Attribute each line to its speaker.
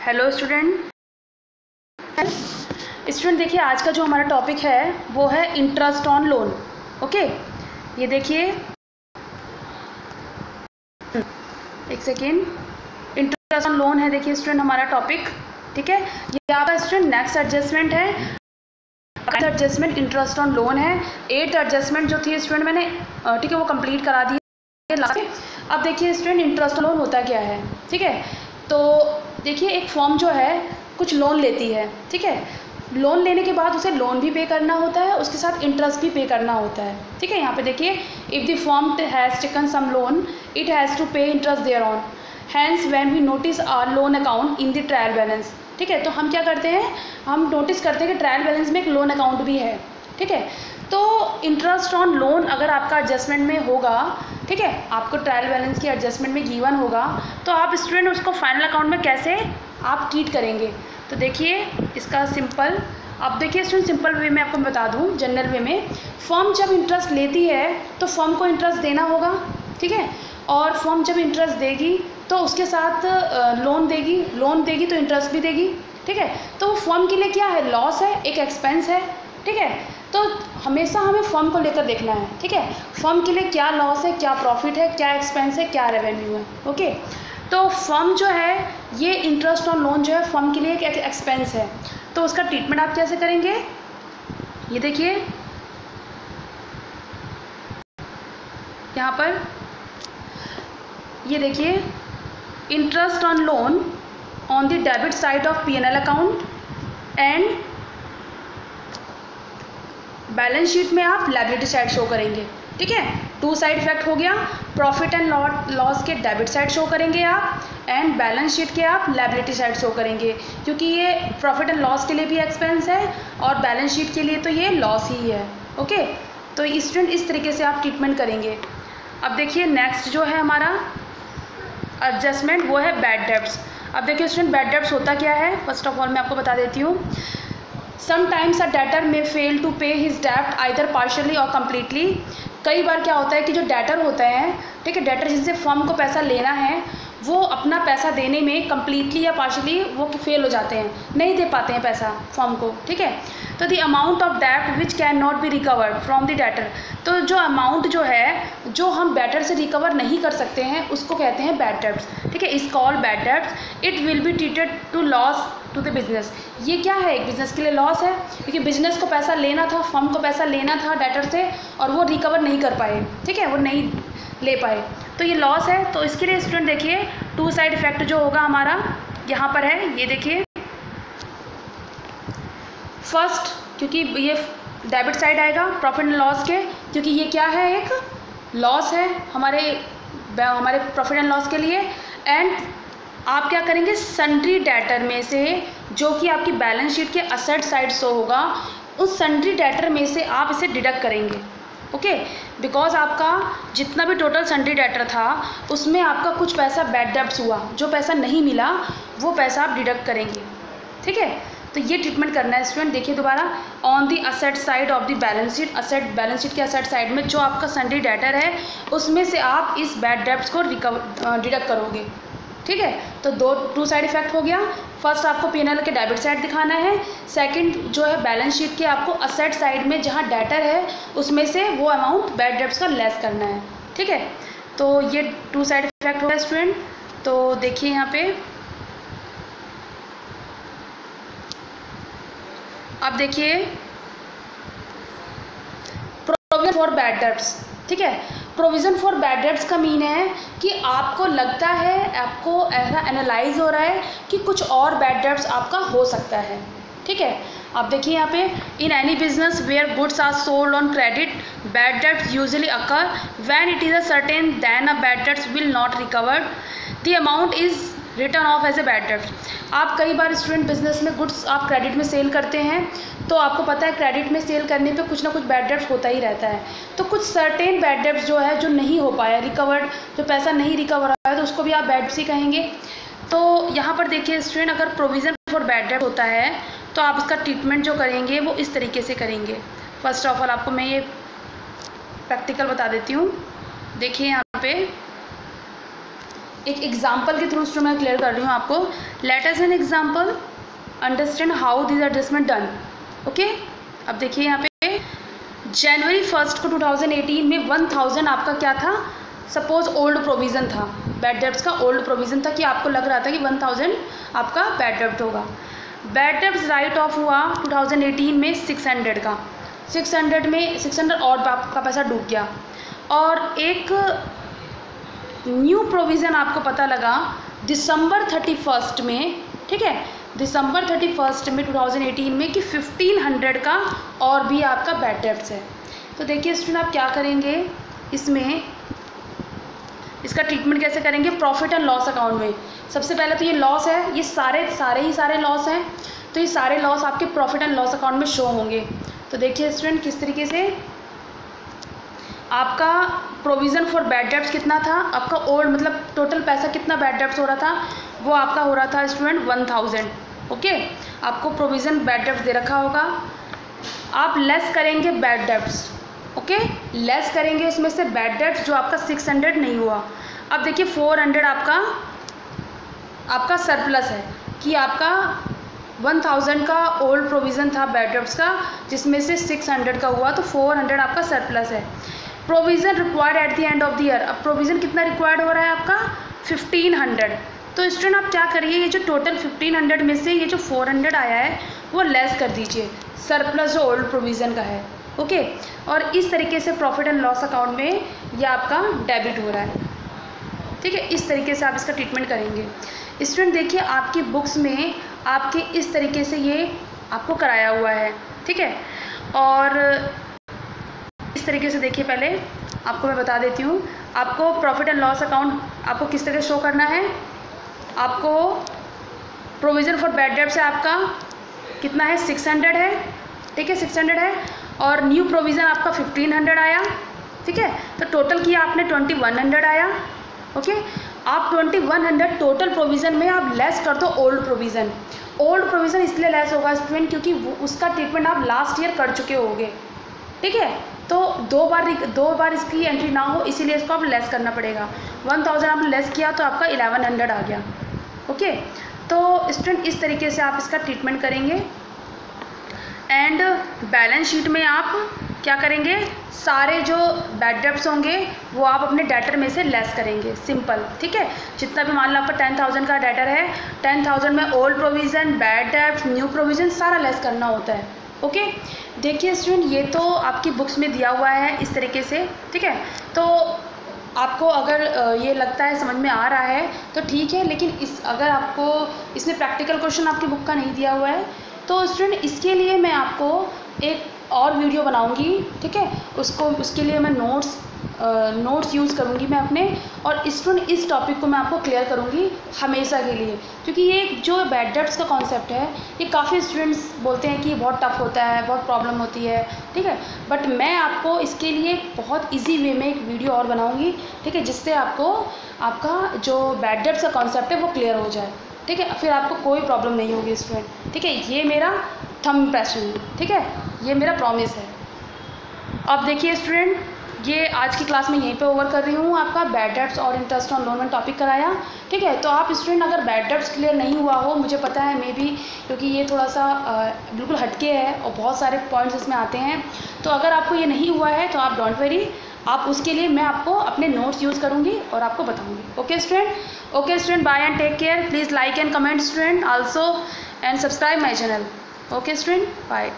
Speaker 1: Hello student. देखिए आज का जो हमारा टॉपिक है वो है इंटरेस्ट ऑन लोन। ओके, ये देखिए एक सेकेंड, इंटरेस्ट ऑन लोन है। देखिए स्टूडेंट हमारा टॉपिक, ठीक है। ये आपका स्टूडेंट नेक्स्ट एडजस्टमेंट है, एडजस्टमेंट इंटरेस्ट ऑन लोन है। 8th एडजस्टमेंट जो थी स्टूडेंट मैंने ठीक है वो कंप्लीट करा दी है। अब देखिए स्टूडेंट इंटरेस्ट ऑन लोन होता क्या है, ठीक है। तो देखिए एक फॉर्म जो है कुछ लोन लेती है, ठीक है। लोन लेने के बाद उसे लोन भी पे करना होता है, उसके साथ इंटरेस्ट भी पे करना होता है, ठीक है। यहाँ पे देखिए if the form has taken some loan it has to pay interest there on, hence when we notice our loan account in the trial balance, ठीक है। तो हम क्या करते हैं, हम नोटिस करते हैं कि ट्रायल बैलेंस में एक लोन अकाउंट भी है, ठीक है। तो इंटरेस्ट ऑन लोन अगर आपका एडजस्टमेंट में होगा, ठीक है, आपको ट्रायल बैलेंस की एडजस्टमेंट में गिवन होगा, तो आप स्टूडेंट उसको फाइनल अकाउंट में कैसे आप ट्रीट करेंगे। तो देखिए इसका सिंपल, अब देखिए स्टूडेंट सिंपल वे में आपको बता दूं, जनरल वे में फर्म जब इंटरेस्ट लेती है तो फर्म को इंटरेस्ट देना होगा, ठीक है। और फर्म जब इंटरेस्ट देगी तो उसके साथ लोन देगी तो इंटरेस्ट भी देगी, ठीक है। तो वो फर्म के लिए क्या है, लॉस है, एक एक्सपेंस है, ठीक है। तो हमेशा हमें फर्म को लेकर देखना है, ठीक है। फर्म के लिए क्या लॉस है, क्या प्रॉफिट है, क्या एक्सपेंस है, क्या रेवेन्यू है, ओके। तो फर्म जो है ये इंटरेस्ट ऑन लोन जो है फर्म के लिए एक एक्सपेंस है, तो उसका ट्रीटमेंट आप कैसे करेंगे, ये देखिए यहाँ पर, ये देखिए interest on loan on the debit side of P&L account and balance sheet में आप लायबिलिटी साइड शो करेंगे, ठीक है। 2 साइड इफेक्ट हो गया, प्रॉफिट एंड लॉस के डेबिट साइड शो करेंगे आप एंड बैलेंस शीट के आप लायबिलिटी साइड शो करेंगे, क्योंकि ये प्रॉफिट एंड लॉस के लिए भी एक्सपेंस है और बैलेंस शीट के लिए तो ये लॉस ही है, ओके। तो स्टूडेंट इस तरीके से आप ट्रीटमेंट करेंगे। अब देखिए नेक्स्ट जो है हमारा एडजस्टमेंट वो है बैड डेब्ट्स। अब देखिए स्टूडेंट बैड डेब्ट्स होता क्या है, फर्स्ट ऑफ ऑल मैं आपको बता देती हूँ। Sometimes a debtor may fail to pay his डेब्ट आइदर पार्शियली और कम्प्लीटली। कई बार क्या होता है कि जो डेटर होते हैं, ठीक है, डेटर जिनसे फर्म को पैसा लेना है वो अपना पैसा देने में कम्प्लीटली या पार्शियली वो फेल हो जाते हैं, नहीं दे पाते हैं पैसा फर्म को, ठीक है। तो द अमाउंट ऑफ डेब्ट which can not be recovered from the debtor, तो जो अमाउंट जो है जो हम डेटर से रिकवर नहीं कर सकते हैं उसको कहते हैं बैड डेब्ट्स, ठीक है। Is called bad debts. It will be treated to loss to the business. ये क्या है, एक बिजनेस के लिए लॉस है, क्योंकि बिजनेस को पैसा लेना था, फर्म को पैसा लेना था डेटर से और वो रिकवर नहीं कर पाए, ठीक है, वो नहीं ले पाए, तो ये लॉस है। तो इसके लिए स्टूडेंट देखिए 2 साइड इफेक्ट जो होगा हमारा यहाँ पर है, ये देखिए फर्स्ट, क्योंकि ये डेबिट साइड आएगा प्रॉफिट एंड लॉस के, क्योंकि ये क्या है, एक लॉस है हमारे प्रॉफिट एंड लॉस के लिए। एंड आप क्या करेंगे, सन्ड्री डेटर में से जो कि आपकी बैलेंस शीट के असेट साइड शो होगा, उस सन्ड्री डेटर में से आप इसे डिडक्ट करेंगे, ओके। बिकॉज आपका जितना भी टोटल सन्ड्री डेटर था उसमें आपका कुछ पैसा बैड डेब्ट्स हुआ, जो पैसा नहीं मिला वो पैसा आप डिडक्ट करेंगे, ठीक है। तो ये ट्रीटमेंट करना है स्टूडेंट। देखिए दोबारा, on the asset side of the balance sheet, balance sheet के असेट साइड में जो आपका सन्ड्री डेटर है उसमें से आप इस बैड डेब्ट्स को डिडक्ट करोगे, ठीक है। तो 2 साइड इफेक्ट हो गया। फर्स्ट आपको P&L के डेबिट साइड दिखाना है, सेकंड जो है बैलेंस शीट के आपको असेट साइड में जहां डेटर है उसमें से वो अमाउंट बैड डेब्ट्स का लेस करना है, ठीक है। तो ये 2 साइड इफेक्ट हो गया स्टूडेंट। तो देखिए यहाँ पे अब देखिए प्रोविजन फॉर बैड डेब्ट्स, ठीक है। प्रोविज़न फॉर बैड डेब्ट्स का मीन है कि आपको लगता है, आपको ऐसा एनालाइज हो रहा है कि कुछ और बैड डेब्ट्स आपका हो सकता है, ठीक है। आप देखिए यहाँ पे, in any business where goods are sold on credit bad debts usually occur when it is a certain then a bad debts will not recovered the amount is return off as a bad डेब्ट। आप कई बार student business में goods आप credit में sell करते हैं, तो आपको पता है क्रेडिट में सेल करने पे कुछ ना कुछ बैड डेब्ट्स होता ही रहता है। तो कुछ सर्टेन बैड डेब्ट्स जो है जो नहीं हो पाया रिकवर्ड, जो पैसा नहीं रिकवर हुआ है, तो उसको भी आप बैड डेब्ट्स ही कहेंगे। तो यहाँ पर देखिए स्टूडेंट, अगर प्रोविज़न फॉर बैड डेब्ट होता है तो आप उसका ट्रीटमेंट जो करेंगे वो इस तरीके से करेंगे। फर्स्ट ऑफ ऑल आपको मैं ये प्रैक्टिकल बता देती हूँ। देखिए यहाँ पे एक एग्जाम्पल के थ्रू मैं क्लियर कर रही हूँ आपको। Let us an example understand how this adjustment done. Okay, अब देखिए यहाँ पे जनवरी 1 को 2018 में 1000 आपका क्या था, सपोज ओल्ड प्रोविज़न था, बैड डेब्ट्स का ओल्ड प्रोविज़न था कि आपको लग रहा था कि 1000 आपका बैड डेब्ट होगा। बैड डेब्ट्स राइट ऑफ हुआ 2018 में 600 का, 600 और आपका पैसा डूब गया। और एक न्यू प्रोविज़न आपको पता लगा दिसंबर 31 में, ठीक है, दिसंबर 31 में 2018 में कि 1500 का और भी आपका बैड डेब्ट्स है। तो देखिए स्टूडेंट, आप क्या करेंगे इसमें, इसका ट्रीटमेंट कैसे करेंगे प्रॉफिट एंड लॉस अकाउंट में। सबसे पहले तो ये लॉस है, ये सारे लॉस हैं, तो ये सारे लॉस आपके प्रॉफिट एंड लॉस अकाउंट में शो होंगे। तो देखिए स्टूडेंट किस तरीके से आपका प्रोविज़न फॉर बैड डेब्ट्स कितना था, आपका ओल्ड मतलब टोटल पैसा कितना बैड डेब्ट्स हो रहा था, वो आपका हो रहा था स्टूडेंट 1000। ओके, आपको प्रोविज़न बैड डेब्ट्स दे रखा होगा, आप लेस करेंगे बैड डेब्ट्स। ओके, लेस करेंगे उसमें से बैड डेब्ट्स जो आपका 600 नहीं हुआ। अब देखिए 400 आपका सरप्लस है कि आपका 1000 का ओल्ड प्रोविज़न था बैड डेब्ट्स का, जिसमें से 600 का हुआ, तो 400 आपका सरप्लस है। Provision required at the end of the year, अब प्रोविज़न कितना रिक्वायर्ड हो रहा है आपका 1500। तो स्टूडेंट आप क्या करिए, ये जो टोटल 1500 में से ये जो 400 आया है वो लेस कर दीजिए, सरप्लस जो ओल्ड प्रोविज़न का है। ओके, और इस तरीके से प्रॉफिट एंड लॉस अकाउंट में ये आपका डेबिट हो रहा है। ठीक है, इस तरीके से आप इसका ट्रीटमेंट करेंगे। स्टूडेंट देखिए आपकी बुक्स में आपके इस तरीके से ये आपको कराया हुआ है, ठीक है। और इस तरीके से देखिए, पहले आपको मैं बता देती हूँ, आपको प्रॉफिट एंड लॉस अकाउंट आपको किस तरह शो करना है। आपको प्रोविज़न फॉर बैड डेब्ट्स है आपका कितना है 600 है, ठीक है, 600 है, और न्यू प्रोविज़न आपका 1500 आया, ठीक है। तो टोटल किया आपने 2100 आया। ओके, आप 2100 टोटल प्रोविज़न में आप लेस कर दो ओल्ड प्रोविज़न। ओल्ड प्रोविज़न इसलिए लेस होगा स्टूडेंट क्योंकि उसका ट्रीटमेंट आप लास्ट ईयर कर चुके होगे, ठीक है। तो दो बार इसकी एंट्री ना हो, इसीलिए इसको आप लेस करना पड़ेगा। 1000 आपने लेस किया तो आपका 1100 आ गया। ओके, तो स्टूडेंट इस तरीके से आप इसका ट्रीटमेंट करेंगे। एंड बैलेंस शीट में आप क्या करेंगे, सारे जो बैड डेब्ट्स होंगे वो आप अपने डेटर में से लेस करेंगे, सिंपल, ठीक है। जितना भी मान लो आपका 10,000 का डेटर है, 10,000 में old provision, bad debts, new provision सारा लेस करना होता है। ओके, देखिए स्टूडेंट ये तो आपकी बुक्स में दिया हुआ है इस तरीके से, ठीक है। तो आपको अगर ये लगता है समझ में आ रहा है तो ठीक है, लेकिन अगर आपको इसमें प्रैक्टिकल क्वेश्चन आपकी बुक का नहीं दिया हुआ है तो स्टूडेंट इसके लिए मैं आपको एक और वीडियो बनाऊंगी, ठीक है। उसके लिए मैं नोट्स यूज़ करूंगी मैं अपने, और स्टूडेंट इस टॉपिक को मैं आपको क्लियर करूंगी हमेशा के लिए, क्योंकि ये जो बैड डेब्ट्स का कॉन्सेप्ट है ये काफ़ी स्टूडेंट्स बोलते हैं कि ये बहुत टफ होता है, बहुत प्रॉब्लम होती है, ठीक है। बट मैं आपको इसके लिए बहुत ईजी वे में एक वीडियो और बनाऊँगी, ठीक है, जिससे आपका जो बैड डेब्ट्स का कॉन्सेप्ट है वो क्लियर हो जाए, ठीक है। फिर आपको कोई प्रॉब्लम नहीं होगी स्टूडेंट, ठीक है। ये मेरा थंब इम्प्रेशन है, ठीक है, ये मेरा प्रॉमिस है। अब देखिए स्टूडेंट, ये आज की क्लास में यहीं पे ओवर कर रही हूँ। आपका बैड डेब्ट्स और इंटरेस्ट ऑन लोन में टॉपिक कराया, ठीक है। तो आप स्टूडेंट अगर बैड डेब्ट्स क्लियर नहीं हुआ हो, मुझे पता है मे बी, क्योंकि ये थोड़ा सा बिल्कुल हटके है और बहुत सारे पॉइंट्स इसमें आते हैं, तो अगर आपको ये नहीं हुआ है तो आप डोंट वरी, आप उसके लिए मैं आपको अपने नोट्स यूज़ करूँगी और आपको बताऊँगी। Okay student, bye and take care. Please like and comment student also and subscribe my channel. Okay student, bye.